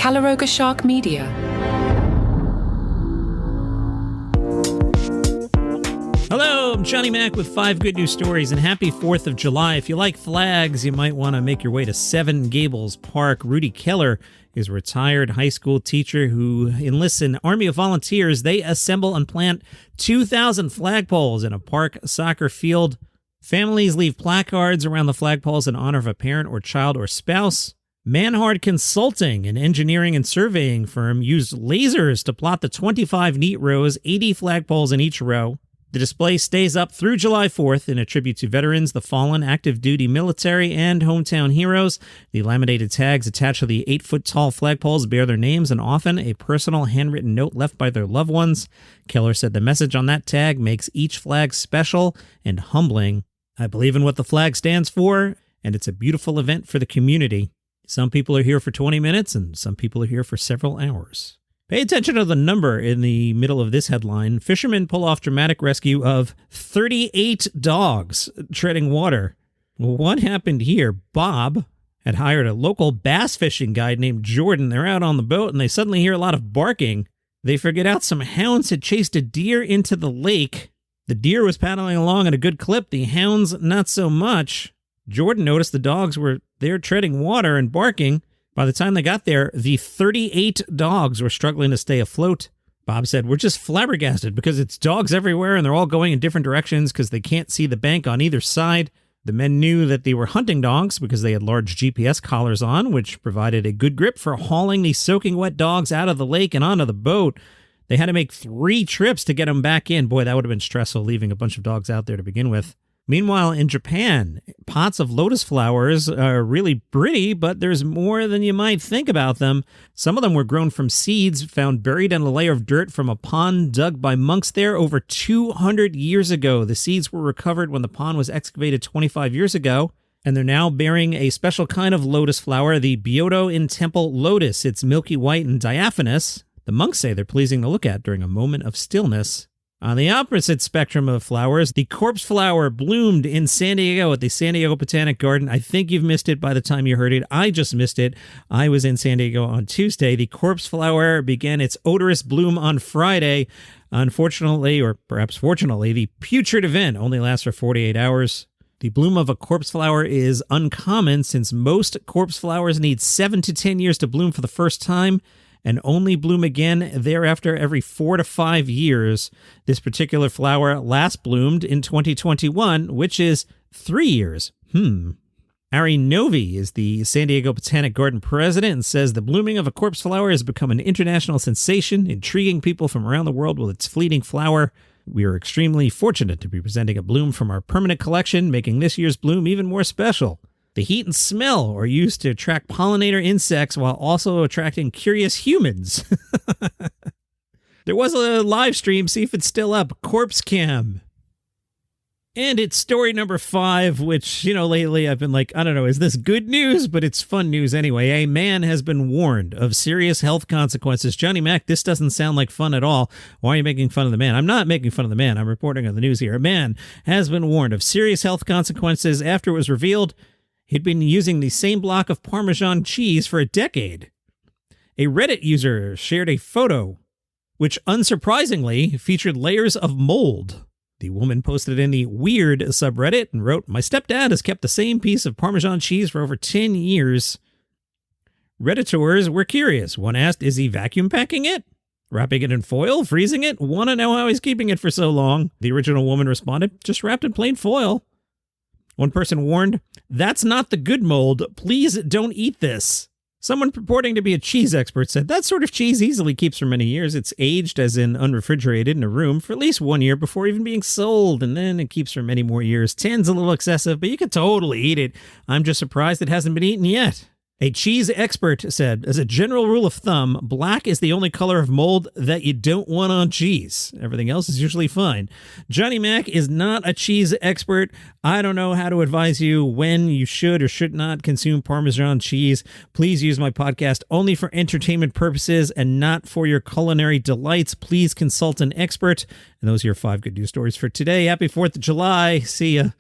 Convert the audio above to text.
Calaroga Shark Media. Hello, I'm Johnny Mac with 5 good news stories, and happy 4th of July. If you like flags, you might want to make your way to Seven Gables Park. Rudy Keller is a retired high school teacher who enlists an army of volunteers. They assemble and plant 2,000 flagpoles in a park soccer field. Families leave placards around the flagpoles in honor of a parent or child or spouse. Manhard Consulting, an engineering and surveying firm, used lasers to plot the 25 neat rows, 80 flagpoles in each row. The display stays up through July 4th in a tribute to veterans, the fallen, active duty military, and hometown heroes. The laminated tags attached to the 8-foot-tall flagpoles bear their names and often a personal handwritten note left by their loved ones. Keller said the message on that tag makes each flag special and humbling. I believe in what the flag stands for, and it's a beautiful event for the community. Some people are here for 20 minutes, and some people are here for several hours. Pay attention to the number in the middle of this headline. Fishermen pull off dramatic rescue of 38 dogs treading water. Well, what happened here? Bob had hired a local bass fishing guide named Jordan. They're out on the boat, and they suddenly hear a lot of barking. They figured out some hounds had chased a deer into the lake. The deer was paddling along at a good clip. The hounds, not so much. Jordan noticed the dogs were there treading water and barking. By the time they got there, the 38 dogs were struggling to stay afloat. Bob said, "We're just flabbergasted because it's dogs everywhere and they're all going in different directions because they can't see the bank on either side." The men knew that they were hunting dogs because they had large GPS collars on, which provided a good grip for hauling the soaking wet dogs out of the lake and onto the boat. They had to make 3 trips to get them back in. Boy, that would have been stressful leaving a bunch of dogs out there to begin with. Meanwhile, in Japan, pots of lotus flowers are really pretty, but there's more than you might think about them. Some of them were grown from seeds found buried in a layer of dirt from a pond dug by monks there over 200 years ago. The seeds were recovered when the pond was excavated 25 years ago, and they're now bearing a special kind of lotus flower, the Byodo in Temple lotus. It's milky white and diaphanous. The monks say they're pleasing to look at during a moment of stillness. On the opposite spectrum of flowers, the corpse flower bloomed in San Diego at the San Diego Botanic Garden. I think you've missed it by the time you heard it. I just missed it. I was in San Diego on Tuesday. The corpse flower began its odorous bloom on Friday. Unfortunately, or perhaps fortunately, the putrid event only lasts for 48 hours. The bloom of a corpse flower is uncommon since most corpse flowers need 7 to 10 years to bloom for the first time, and only bloom again thereafter every 4 to 5 years. This particular flower last bloomed in 2021, which is 3 years. Ari Novi is the San Diego Botanic Garden president and says the blooming of a corpse flower has become an international sensation, intriguing people from around the world with its fleeting flower. We are extremely fortunate to be presenting a bloom from our permanent collection, making this year's bloom even more special. The heat and smell are used to attract pollinator insects while also attracting curious humans. There was a live stream, see if it's still up, Corpse Cam. And it's story number 5, which, lately I've been like, I don't know, is this good news? But it's fun news anyway. A man has been warned of serious health consequences. Johnny Mac, this doesn't sound like fun at all. Why are you making fun of the man? I'm not making fun of the man. I'm reporting on the news here. A man has been warned of serious health consequences after it was revealed he'd been using the same block of Parmesan cheese for a decade. A Reddit user shared a photo, which unsurprisingly featured layers of mold. The woman posted in the Weird subreddit and wrote, "My stepdad has kept the same piece of Parmesan cheese for over 10 years. Redditors were curious. One asked, is he vacuum packing it? Wrapping it in foil? Freezing it? Want to know how he's keeping it for so long? The original woman responded, just wrapped in plain foil. One person warned, that's not the good mold. Please don't eat this. Someone purporting to be a cheese expert said that sort of cheese easily keeps for many years. It's aged, as in unrefrigerated, in a room for at least 1 year before even being sold, and then it keeps for many more years. 10's a little excessive, but you could totally eat it. I'm just surprised it hasn't been eaten yet. A cheese expert said, as a general rule of thumb, black is the only color of mold that you don't want on cheese. Everything else is usually fine. Johnny Mac is not a cheese expert. I don't know how to advise you when you should or should not consume Parmesan cheese. Please use my podcast only for entertainment purposes and not for your culinary delights. Please consult an expert. And those are your 5 good news stories for today. Happy 4th of July. See ya.